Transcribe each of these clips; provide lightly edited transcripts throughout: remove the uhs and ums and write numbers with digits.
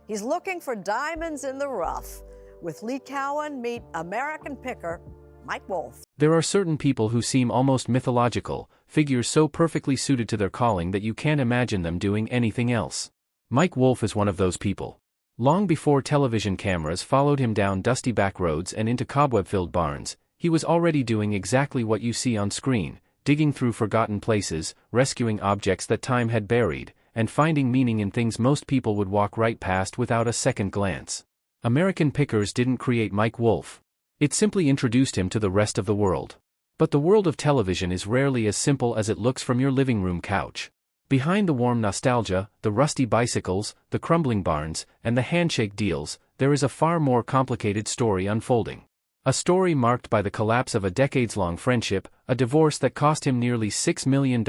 He's looking for diamonds in the rough. With Lee Cowan, meet American picker Mike Wolfe. There are certain people who seem almost mythological, figures so perfectly suited to their calling that you can't imagine them doing anything else. Mike Wolfe is one of those people. Long before television cameras followed him down dusty back roads and into cobweb-filled barns, he was already doing exactly what you see on screen, digging through forgotten places, rescuing objects that time had buried, and finding meaning in things most people would walk right past without a second glance. American Pickers didn't create Mike Wolfe. It simply introduced him to the rest of the world. But the world of television is rarely as simple as it looks from your living room couch. Behind the warm nostalgia, the rusty bicycles, the crumbling barns, and the handshake deals, there is a far more complicated story unfolding. A story marked by the collapse of a decades-long friendship, a divorce that cost him nearly $6 million,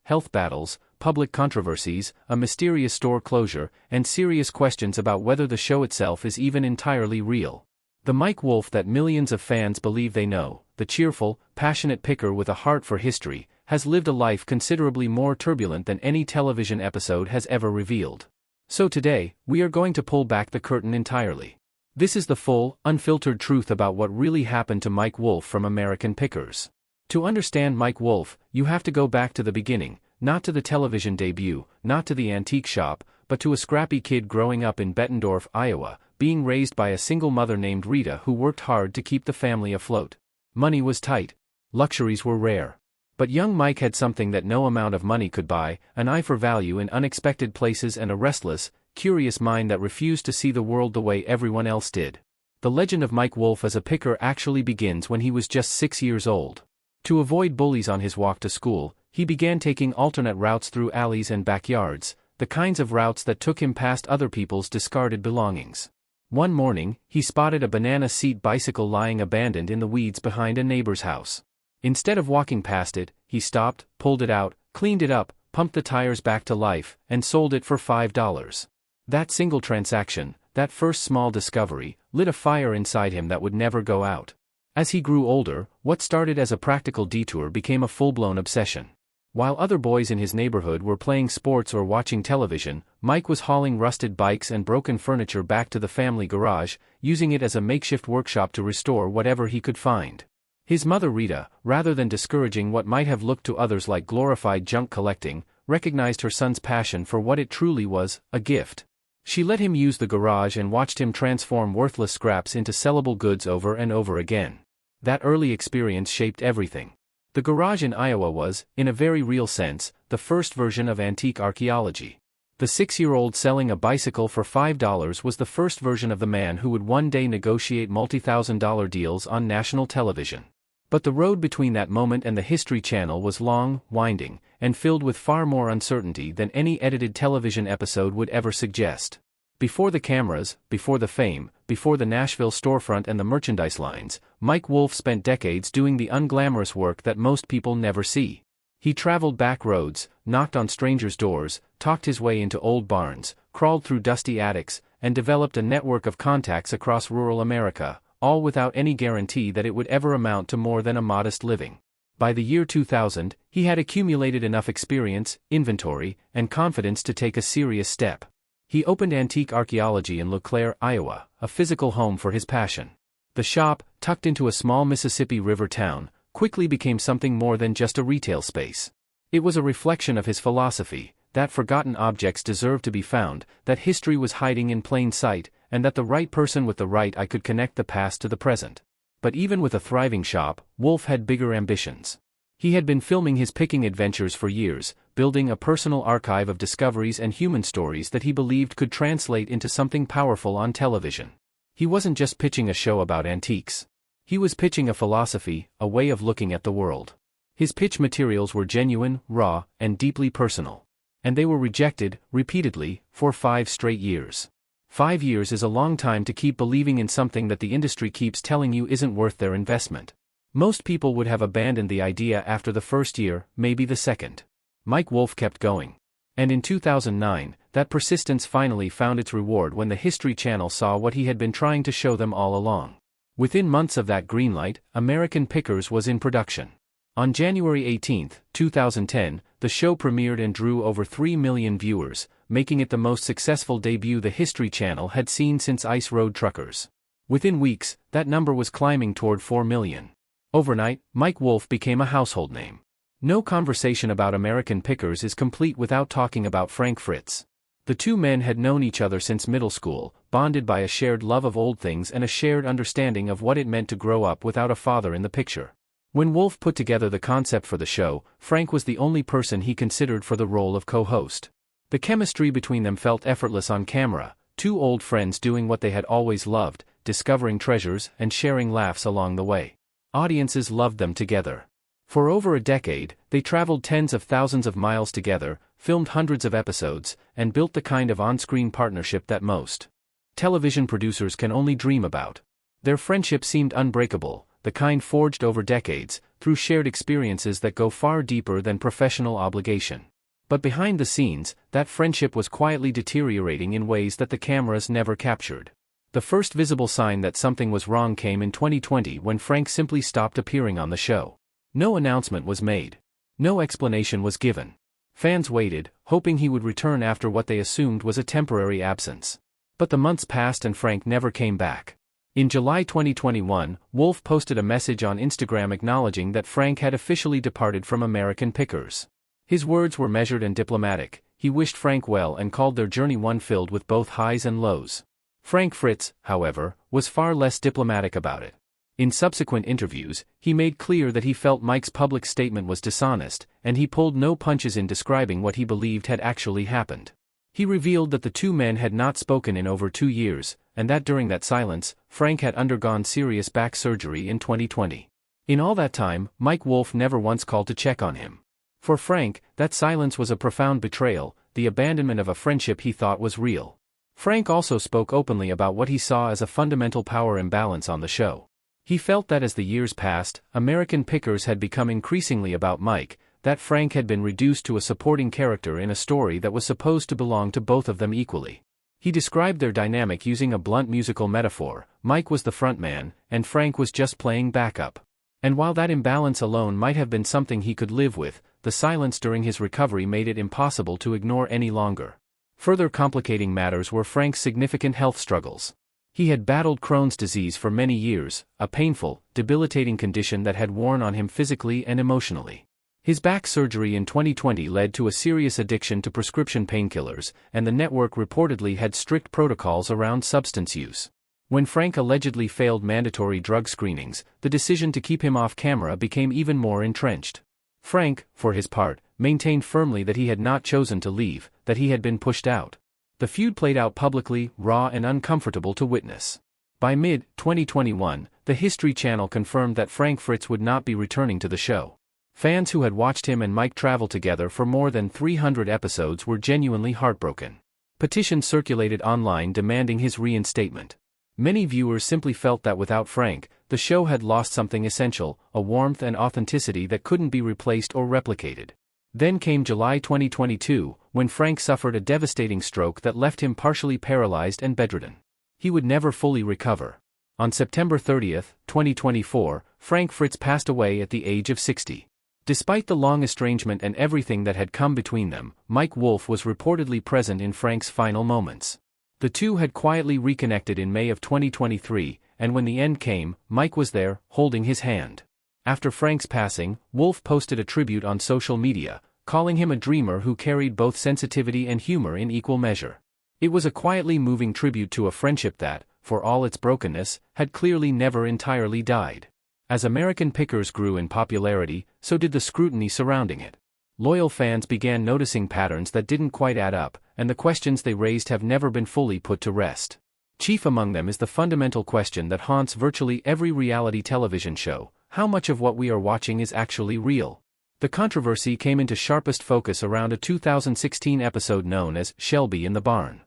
health battles, public controversies, a mysterious store closure, and serious questions about whether the show itself is even entirely real. The Mike Wolfe that millions of fans believe they know, the cheerful, passionate picker with a heart for history, has lived a life considerably more turbulent than any television episode has ever revealed. So today, we are going to pull back the curtain entirely. This is the full, unfiltered truth about what really happened to Mike Wolfe from American Pickers. To understand Mike Wolfe, you have to go back to the beginning, not to the television debut, not to the antique shop, but to a scrappy kid growing up in Bettendorf, Iowa, being raised by a single mother named Rita who worked hard to keep the family afloat. Money was tight. Luxuries were rare. But young Mike had something that no amount of money could buy, an eye for value in unexpected places and a restless, curious mind that refused to see the world the way everyone else did. The legend of Mike Wolfe as a picker actually begins when he was just 6 years old. To avoid bullies on his walk to school, he began taking alternate routes through alleys and backyards, the kinds of routes that took him past other people's discarded belongings. One morning, he spotted a banana seat bicycle lying abandoned in the weeds behind a neighbor's house. Instead of walking past it, he stopped, pulled it out, cleaned it up, pumped the tires back to life, and sold it for $5. That single transaction, that first small discovery, lit a fire inside him that would never go out. As he grew older, what started as a practical detour became a full-blown obsession. While other boys in his neighborhood were playing sports or watching television, Mike was hauling rusted bikes and broken furniture back to the family garage, using it as a makeshift workshop to restore whatever he could find. His mother Rita, rather than discouraging what might have looked to others like glorified junk collecting, recognized her son's passion for what it truly was, a gift. She let him use the garage and watched him transform worthless scraps into sellable goods over and over again. That early experience shaped everything. The garage in Iowa was, in a very real sense, the first version of antique archaeology. The 6-year-old selling a bicycle for $5 was the first version of the man who would one day negotiate multi-thousand-dollar deals on national television. But the road between that moment and the History Channel was long, winding, and filled with far more uncertainty than any edited television episode would ever suggest. Before the cameras, before the fame, before the Nashville storefront and the merchandise lines, Mike Wolfe spent decades doing the unglamorous work that most people never see. He traveled back roads, knocked on strangers' doors, talked his way into old barns, crawled through dusty attics, and developed a network of contacts across rural America, all without any guarantee that it would ever amount to more than a modest living. By the year 2000, he had accumulated enough experience, inventory, and confidence to take a serious step. He opened Antique Archaeology in LeClaire, Iowa, a physical home for his passion. The shop, tucked into a small Mississippi River town, quickly became something more than just a retail space. It was a reflection of his philosophy, that forgotten objects deserved to be found, that history was hiding in plain sight, and that the right person with the right eye could connect the past to the present. But even with a thriving shop, Wolfe had bigger ambitions. He had been filming his picking adventures for years, building a personal archive of discoveries and human stories that he believed could translate into something powerful on television. He wasn't just pitching a show about antiques. He was pitching a philosophy, a way of looking at the world. His pitch materials were genuine, raw, and deeply personal. And they were rejected, repeatedly, for 5 straight years. 5 years is a long time to keep believing in something that the industry keeps telling you isn't worth their investment. Most people would have abandoned the idea after the first year, maybe the second. Mike Wolfe kept going. And in 2009, that persistence finally found its reward when the History Channel saw what he had been trying to show them all along. Within months of that green light, American Pickers was in production. On January 18, 2010, the show premiered and drew over 3 million viewers, making it the most successful debut the History Channel had seen since Ice Road Truckers. Within weeks, that number was climbing toward 4 million. Overnight, Mike Wolfe became a household name. No conversation about American Pickers is complete without talking about Frank Fritz. The two men had known each other since middle school, bonded by a shared love of old things and a shared understanding of what it meant to grow up without a father in the picture. When Wolfe put together the concept for the show, Frank was the only person he considered for the role of co-host. The chemistry between them felt effortless on camera, two old friends doing what they had always loved, discovering treasures and sharing laughs along the way. Audiences loved them together. For over a decade, they traveled tens of thousands of miles together, filmed hundreds of episodes, and built the kind of on-screen partnership that most television producers can only dream about. Their friendship seemed unbreakable, the kind forged over decades, through shared experiences that go far deeper than professional obligation. But behind the scenes, that friendship was quietly deteriorating in ways that the cameras never captured. The first visible sign that something was wrong came in 2020 when Frank simply stopped appearing on the show. No announcement was made. No explanation was given. Fans waited, hoping he would return after what they assumed was a temporary absence. But the months passed and Frank never came back. In July 2021, Wolfe posted a message on Instagram acknowledging that Frank had officially departed from American Pickers. His words were measured and diplomatic. He wished Frank well and called their journey one filled with both highs and lows. Frank Fritz, however, was far less diplomatic about it. In subsequent interviews, he made clear that he felt Mike's public statement was dishonest, and he pulled no punches in describing what he believed had actually happened. He revealed that the two men had not spoken in over 2 years, and that during that silence, Frank had undergone serious back surgery in 2020. In all that time, Mike Wolfe never once called to check on him. For Frank, that silence was a profound betrayal, the abandonment of a friendship he thought was real. Frank also spoke openly about what he saw as a fundamental power imbalance on the show. He felt that as the years passed, American Pickers had become increasingly about Mike, that Frank had been reduced to a supporting character in a story that was supposed to belong to both of them equally. He described their dynamic using a blunt musical metaphor: Mike was the frontman, and Frank was just playing backup. And while that imbalance alone might have been something he could live with, the silence during his recovery made it impossible to ignore any longer. Further complicating matters were Frank's significant health struggles. He had battled Crohn's disease for many years, a painful, debilitating condition that had worn on him physically and emotionally. His back surgery in 2020 led to a serious addiction to prescription painkillers, and the network reportedly had strict protocols around substance use. When Frank allegedly failed mandatory drug screenings, the decision to keep him off camera became even more entrenched. Frank, for his part, maintained firmly that he had not chosen to leave, that he had been pushed out. The feud played out publicly, raw and uncomfortable to witness. By mid-2021, the History Channel confirmed that Frank Fritz would not be returning to the show. Fans who had watched him and Mike travel together for more than 300 episodes were genuinely heartbroken. Petitions circulated online demanding his reinstatement. Many viewers simply felt that without Frank, the show had lost something essential, a warmth and authenticity that couldn't be replaced or replicated. Then came July 2022, when Frank suffered a devastating stroke that left him partially paralyzed and bedridden. He would never fully recover. On September 30, 2024, Frank Fritz passed away at the age of 60. Despite the long estrangement and everything that had come between them, Mike Wolfe was reportedly present in Frank's final moments. The two had quietly reconnected in May of 2023, and when the end came, Mike was there, holding his hand. After Frank's passing, Wolfe posted a tribute on social media, calling him a dreamer who carried both sensitivity and humor in equal measure. It was a quietly moving tribute to a friendship that, for all its brokenness, had clearly never entirely died. As American Pickers grew in popularity, so did the scrutiny surrounding it. Loyal fans began noticing patterns that didn't quite add up, and the questions they raised have never been fully put to rest. Chief among them is the fundamental question that haunts virtually every reality television show: how much of what we are watching is actually real? The controversy came into sharpest focus around a 2016 episode known as Shelby in the Barn.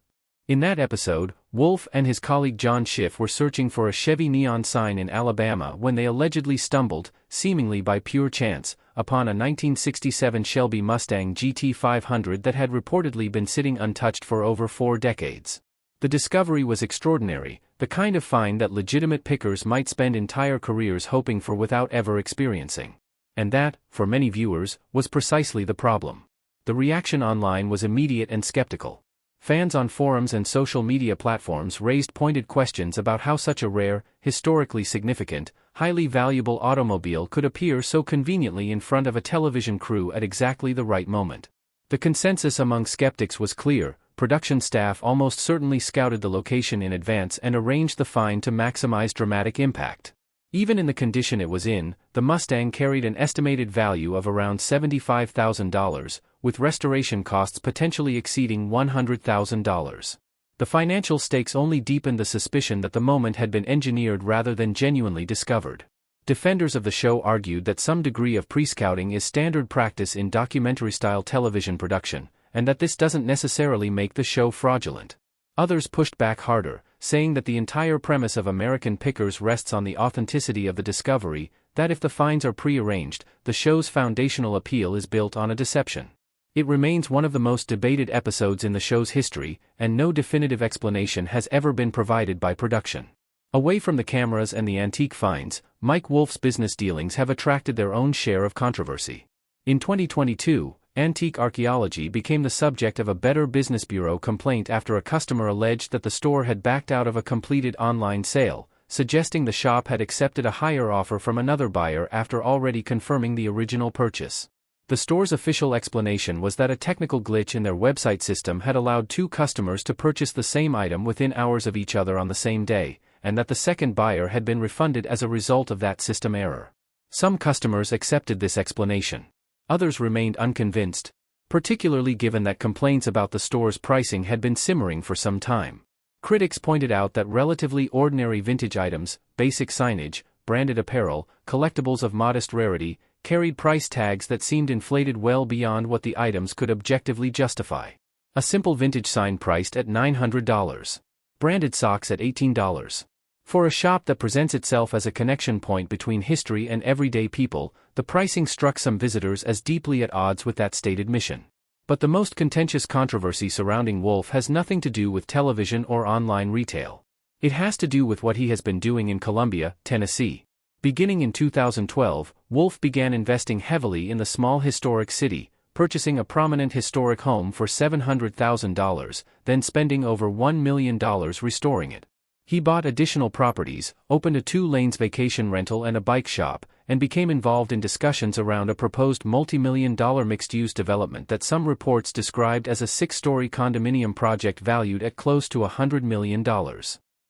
In that episode, Wolfe and his colleague John Schiff were searching for a Chevy neon sign in Alabama when they allegedly stumbled, seemingly by pure chance, upon a 1967 Shelby Mustang GT500 that had reportedly been sitting untouched for over 4 decades. The discovery was extraordinary, the kind of find that legitimate pickers might spend entire careers hoping for without ever experiencing. And that, for many viewers, was precisely the problem. The reaction online was immediate and skeptical. Fans on forums and social media platforms raised pointed questions about how such a rare, historically significant, highly valuable automobile could appear so conveniently in front of a television crew at exactly the right moment. The consensus among skeptics was clear: production staff almost certainly scouted the location in advance and arranged the find to maximize dramatic impact. Even in the condition it was in, the Mustang carried an estimated value of around $75,000, with restoration costs potentially exceeding $100,000. The financial stakes only deepened the suspicion that the moment had been engineered rather than genuinely discovered. Defenders of the show argued that some degree of pre-scouting is standard practice in documentary-style television production, and that this doesn't necessarily make the show fraudulent. Others pushed back harder, saying that the entire premise of American Pickers rests on the authenticity of the discovery, that if the finds are pre-arranged, the show's foundational appeal is built on a deception. It remains one of the most debated episodes in the show's history, and no definitive explanation has ever been provided by production. Away from the cameras and the antique finds, Mike Wolfe's business dealings have attracted their own share of controversy. In 2022, antique archaeology became the subject of a Better Business Bureau complaint after a customer alleged that the store had backed out of a completed online sale, suggesting the shop had accepted a higher offer from another buyer after already confirming the original purchase. The store's official explanation was that a technical glitch in their website system had allowed two customers to purchase the same item within hours of each other on the same day, and that the second buyer had been refunded as a result of that system error. Some customers accepted this explanation. Others remained unconvinced, particularly given that complaints about the store's pricing had been simmering for some time. Critics pointed out that relatively ordinary vintage items, basic signage, branded apparel, collectibles of modest rarity, carried price tags that seemed inflated well beyond what the items could objectively justify. A simple vintage sign priced at $900. Branded socks at $18. For a shop that presents itself as a connection point between history and everyday people, the pricing struck some visitors as deeply at odds with that stated mission. But the most contentious controversy surrounding Wolfe has nothing to do with television or online retail. It has to do with what he has been doing in Columbia, Tennessee. Beginning in 2012, Wolfe began investing heavily in the small historic city, purchasing a prominent historic home for $700,000, then spending over $1 million restoring it. He bought additional properties, opened a 2-lanes vacation rental and a bike shop, and became involved in discussions around a proposed multi-million-dollar mixed-use development that some reports described as a 6-story condominium project valued at close to $100 million.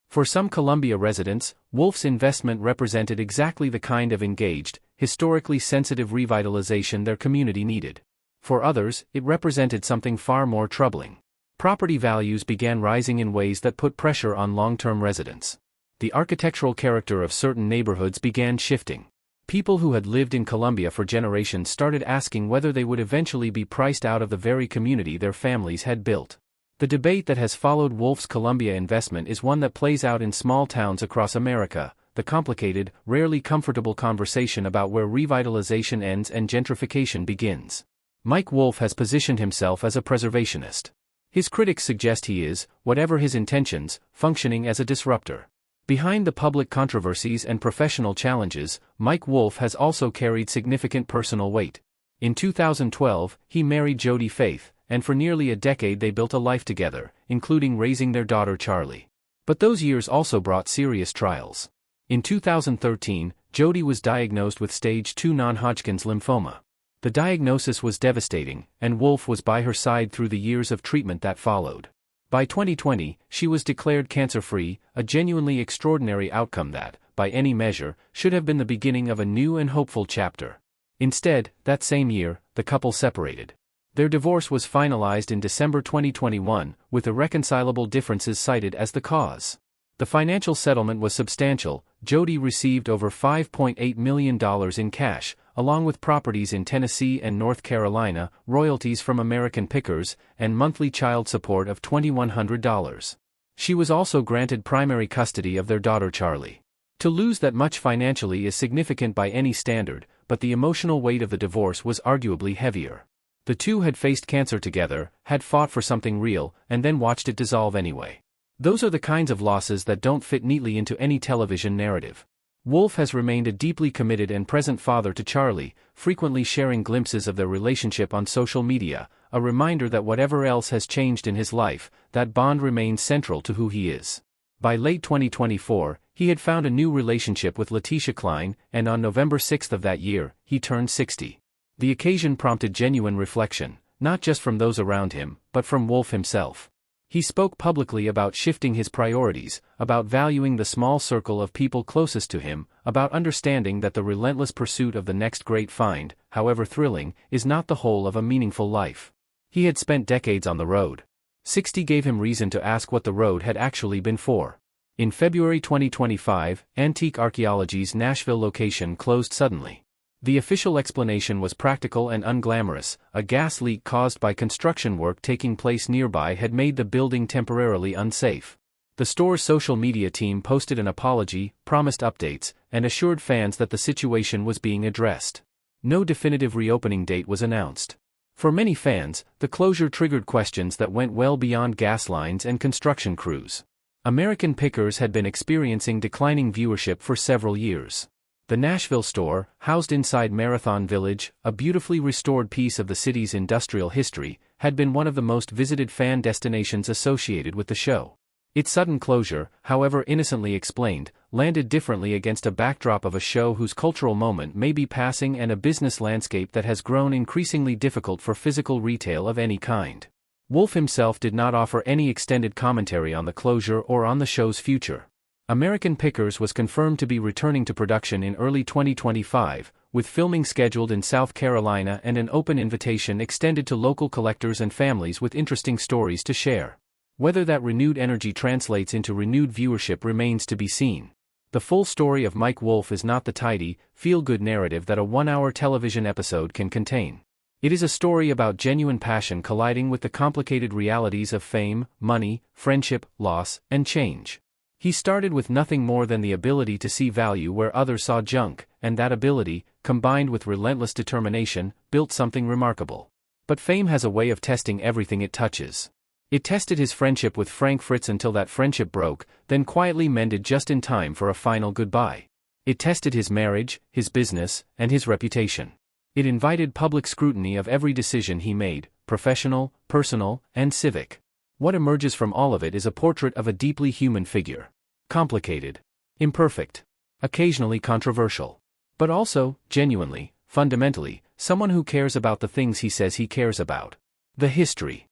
For some Columbia residents, Wolfe's investment represented exactly the kind of engaged, historically sensitive revitalization their community needed. For others, it represented something far more troubling. Property values began rising in ways that put pressure on long-term residents. The architectural character of certain neighborhoods began shifting. People who had lived in Columbia for generations started asking whether they would eventually be priced out of the very community their families had built. The debate that has followed Wolfe's Columbia investment is one that plays out in small towns across America, the complicated, rarely comfortable conversation about where revitalization ends and gentrification begins. Mike Wolfe has positioned himself as a preservationist. His critics suggest he is, whatever his intentions, functioning as a disruptor. Behind the public controversies and professional challenges, Mike Wolfe has also carried significant personal weight. In 2012, he married Jody Faith, and for nearly a decade they built a life together, including raising their daughter Charlie. But those years also brought serious trials. In 2013, Jody was diagnosed with stage 2 non-Hodgkin's lymphoma. The diagnosis was devastating, and Wolfe was by her side through the years of treatment that followed. By 2020, she was declared cancer-free, a genuinely extraordinary outcome that, by any measure, should have been the beginning of a new and hopeful chapter. Instead, that same year, the couple separated. Their divorce was finalized in December 2021, with irreconcilable differences cited as the cause. The financial settlement was substantial. Jody received over $5.8 million in cash, along with properties in Tennessee and North Carolina, royalties from American Pickers, and monthly child support of $2,100. She was also granted primary custody of their daughter Charlie. To lose that much financially is significant by any standard, but the emotional weight of the divorce was arguably heavier. The two had faced cancer together, had fought for something real, and then watched it dissolve anyway. Those are the kinds of losses that don't fit neatly into any television narrative. Wolfe has remained a deeply committed and present father to Charlie, frequently sharing glimpses of their relationship on social media, a reminder that whatever else has changed in his life, that bond remains central to who he is. By late 2024, he had found a new relationship with Letitia Klein, and on November 6 of that year, he turned 60. The occasion prompted genuine reflection, not just from those around him, but from Wolfe himself. He spoke publicly about shifting his priorities, about valuing the small circle of people closest to him, about understanding that the relentless pursuit of the next great find, however thrilling, is not the whole of a meaningful life. He had spent decades on the road. 60 gave him reason to ask what the road had actually been for. In February 2025, Antique Archaeology's Nashville location closed suddenly. The official explanation was practical and unglamorous. A gas leak caused by construction work taking place nearby had made the building temporarily unsafe. The store's social media team posted an apology, promised updates, and assured fans that the situation was being addressed. No definitive reopening date was announced. For many fans, the closure triggered questions that went well beyond gas lines and construction crews. American Pickers had been experiencing declining viewership for several years. The Nashville store, housed inside Marathon Village, a beautifully restored piece of the city's industrial history, had been one of the most visited fan destinations associated with the show. Its sudden closure, however innocently explained, landed differently against a backdrop of a show whose cultural moment may be passing and a business landscape that has grown increasingly difficult for physical retail of any kind. Wolfe himself did not offer any extended commentary on the closure or on the show's future. American Pickers was confirmed to be returning to production in early 2025, with filming scheduled in South Carolina and an open invitation extended to local collectors and families with interesting stories to share. Whether that renewed energy translates into renewed viewership remains to be seen. The full story of Mike Wolfe is not the tidy, feel-good narrative that a one-hour television episode can contain. It is a story about genuine passion colliding with the complicated realities of fame, money, friendship, loss, and change. He started with nothing more than the ability to see value where others saw junk, and that ability, combined with relentless determination, built something remarkable. But fame has a way of testing everything it touches. It tested his friendship with Frank Fritz until that friendship broke, then quietly mended just in time for a final goodbye. It tested his marriage, his business, and his reputation. It invited public scrutiny of every decision he made, professional, personal, and civic. What emerges from all of it is a portrait of a deeply human figure. Complicated. Imperfect. Occasionally controversial. But also, genuinely, fundamentally, someone who cares about the things he says he cares about. The history.